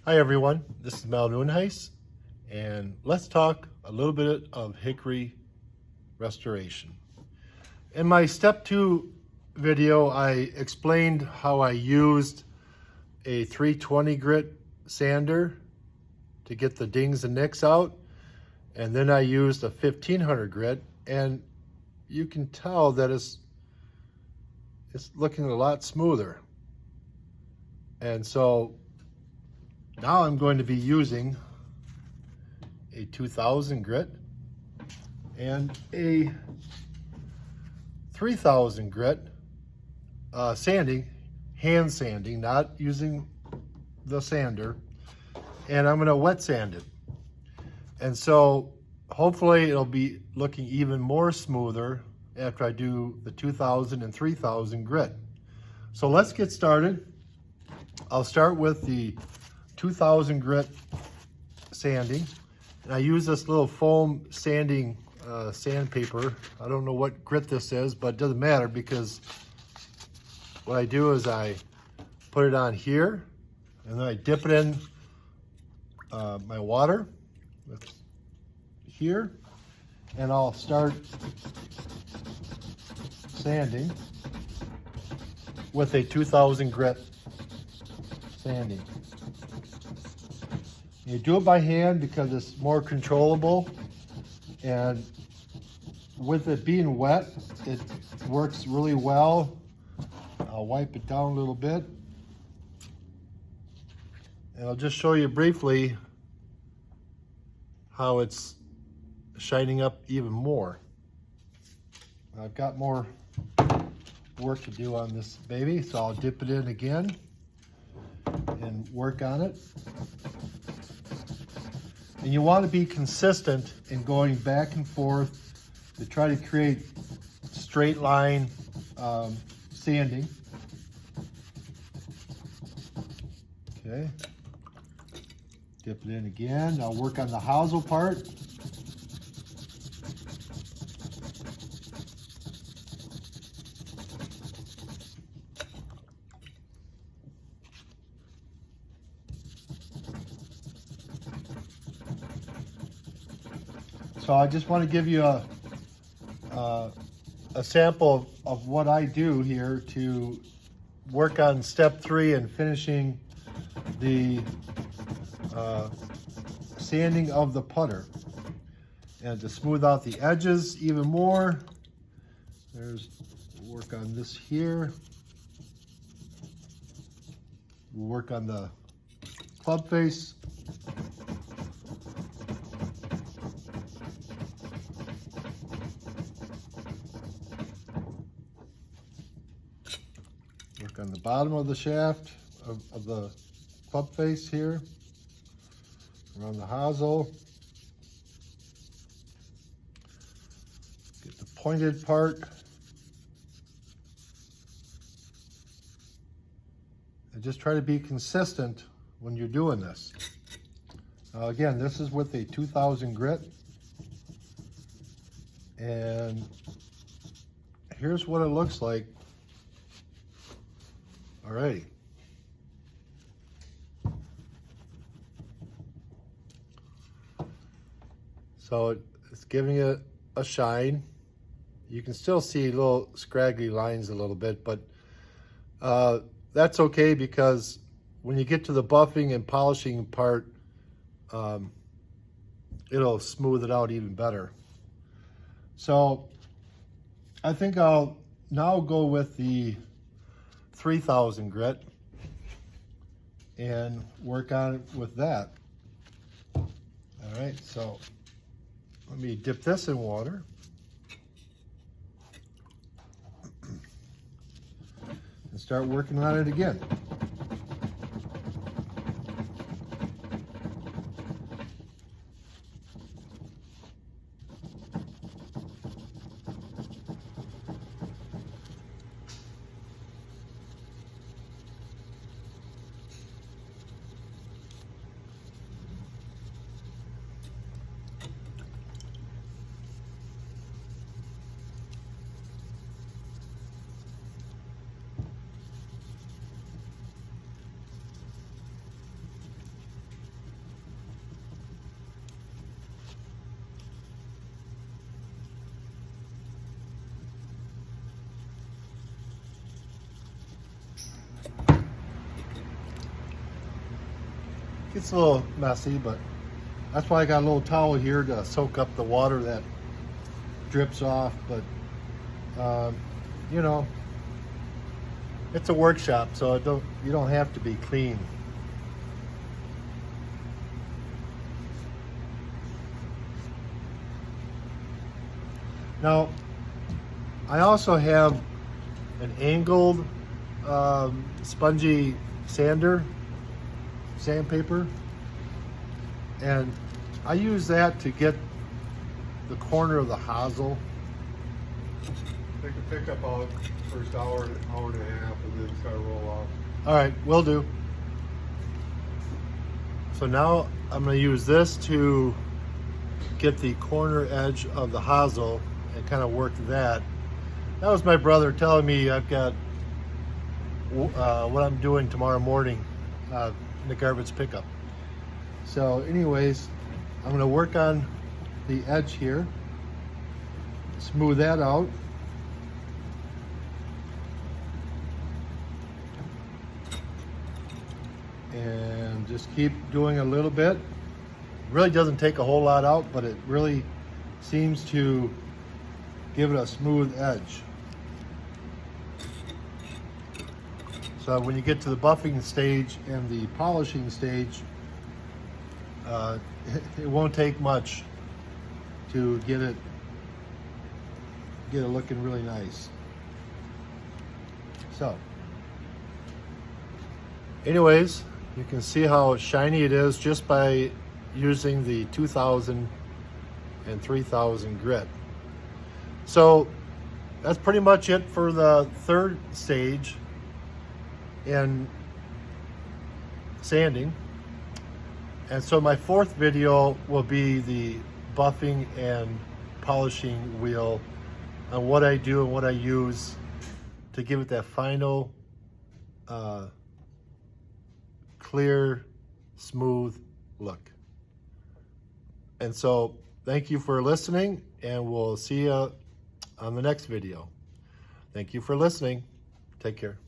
Hi everyone, this is Mel Noonheis, and let's talk a little bit of hickory restoration. In my step 2 video, I explained how I used a 320 grit sander to get the dings and nicks out, and then I used a 1500 grit, and you can tell that it's looking a lot smoother. And so now I'm going to be using a 2000 grit and a 3000 grit sanding, hand sanding, not using the sander, and I'm going to wet sand it. And so hopefully it'll be looking even more smoother after I do the 2000 and 3000 grit. So let's get started. I'll start with the 2000 grit sanding, and I use this little foam sanding sandpaper. I don't know what grit this is, but it doesn't matter, because what I do is I put it on here and then I dip it in my water here, and I'll start sanding with a 2000 grit sanding. You do it by hand because it's more controllable, and with it being wet, it works really well. I'll wipe it down a little bit, and I'll just show you briefly how it's shining up even more. I've got more work to do on this baby, so I'll dip it in again and work on it. And you want to be consistent in going back and forth to try to create straight line sanding. Okay, dip it in again. I'll work on the hosel part. So I just want to give you a sample of what I do here to work on step 3 and finishing the sanding of the putter. And to smooth out the edges even more, we'll work on this here. We'll work on the club face. Work on the bottom of the shaft of the club face here, around the hosel. Get the pointed part. And just try to be consistent when you're doing this. Now again, this is with a 2000 grit. And here's what it looks like. Alrighty. So it's giving it a shine. You can still see little scraggly lines a little bit, but that's okay, because when you get to the buffing and polishing part, it'll smooth it out even better. So I think I'll now go with the 3000 grit and work on it with that. All right, so let me dip this in water. And start working on it again. Gets a little messy, but that's why I got a little towel here to soak up the water that drips off. But you know, it's a workshop, so you don't have to be clean. Now, I also have an angled spongy sandpaper, and I use that to get the corner of the hosel. Take a pickup out first hour and a half, and then start to roll off. All right, will do. So now I'm going to use this to get the corner edge of the hosel and kind of work that. That was my brother telling me I've got what I'm doing tomorrow morning in the garbage pickup. So anyways, I'm going to work on the edge here, smooth that out. And just keep doing a little bit. It really doesn't take a whole lot out, but it really seems to give it a smooth edge. So when you get to the buffing stage and the polishing stage, it won't take much to get it looking really nice. So anyways, you can see how shiny it is just by using the 2000 and 3000 grit. So that's pretty much it for the third stage in sanding. And so my fourth video will be the buffing and polishing wheel on what I do and what I use to give it that final clear, smooth look. And so thank you for listening, and we'll see you on the next video. Thank you for listening. Take care.